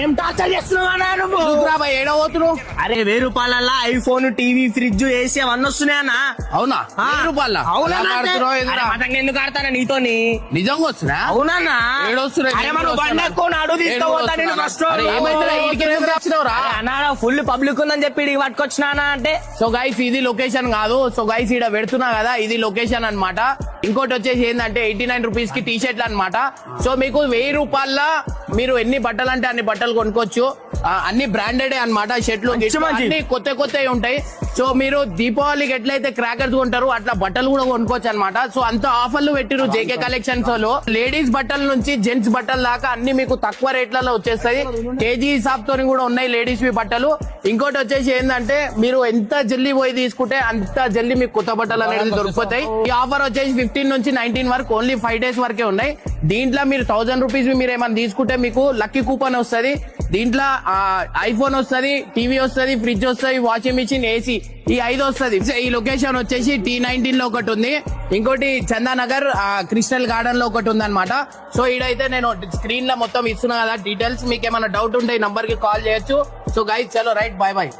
ఏం టార్చర్ చేస్తున్నావా నువ్వు? ఏడవతున్నావు? అరే 1000 రూపాయల ఐఫోన్, టీవీ, ఫ్రిడ్జ్, ఏసీ అవన్నీ వస్తున్నాయి అన్న. అవునా? ఆ. 1000 రూపాయల అవునా? ఎదురా? ఎందుకు ఆడతానా నీతోని? నిజంగా వస్తున్నా? అవునన్నా? ఏడొస్తున్నాయి? అరే మనం బండి ఎక్కువ అడుగు తీసుకోపోతా నేను ఫస్ట్. ఫుల్ పబ్లిక్ ఉందని చెప్పి ఇడికి పట్టుకొచ్చినా అంటే. సో గైస్ ఇది లొకేషన్ కాదు. సో గైస్ ఇక్కడ పెడుతున్నా కదా, ఇది లొకేషన్ అన్నమాట. ఇంకోటి వచ్చేసి ఏంటంటే 89 రూపీస్ కి టీ షర్ట్లు అనమాట. సో మీకు 1000 రూపాయల మీరు ఎన్ని బట్టలు అంటే అన్ని బట్టలు కొనుక్కోవచ్చు. అన్ని బ్రాండెడ్ అన్నమాట. షర్ట్లు అన్ని కొత్త కొత్తవి ఉంటాయి. సో మీరు దీపావళికి ఎట్లయితే క్రాకర్స్ కొంటారు అట్లా బట్టలు కూడా కొనుక్కోవచ్చు అనమాట. సో అంత ఆఫర్లు పెట్టిరు జేకే కలెక్షన్స్ లో. లేడీస్ బట్టల నుంచి జెంట్స్ బట్టల దాకా అన్ని మీకు తక్కువ రేట్లలో వచ్చేస్తాయి. కేజీ హిసాబ్ తోని కూడా ఉన్నాయి లేడీస్ బట్టలు. ఇంకోటి వచ్చేసి ఏంటంటే మీరు ఎంత జల్దీ పోయి తీసుకుంటే అంత జల్దీ మీకు కొత్త బట్టలు అనేది దొరికిపోతాయి. ఈ ఆఫర్ వచ్చేసి 15 నుంచి 19 వరకు ఓన్లీ 5 days వరకే ఉన్నాయి. దీంట్లో మీరు 1000 రూపీస్ మీరు ఏమైనా తీసుకుంటే మీకు లక్కీ కూపన్ వస్తుంది. దీంట్లో ఐఫోన్ వస్తుంది, టీవీ వస్తుంది, ఫ్రిడ్జ్ వస్తుంది, వాషింగ్ మిషన్, ఏసీ ఈ 5 వస్తుంది. ఈ లొకేషన్ వచ్చేసి T19 లో ఒకటి ఉంది, ఇంకోటి చందానగర్ క్రిస్టల్ గార్డెన్ లో ఒకటి ఉంది అనమాట. సో ఈడైతే నేను స్క్రీన్ లో మొత్తం ఇస్తున్నా కదా డీటెయిల్స్. మీకు ఏమైనా డౌట్ ఉంటే ఈ నంబర్ కి కాల్ చేయొచ్చు. సో గైస్ చలో రైట్, బాయ్ బాయ్.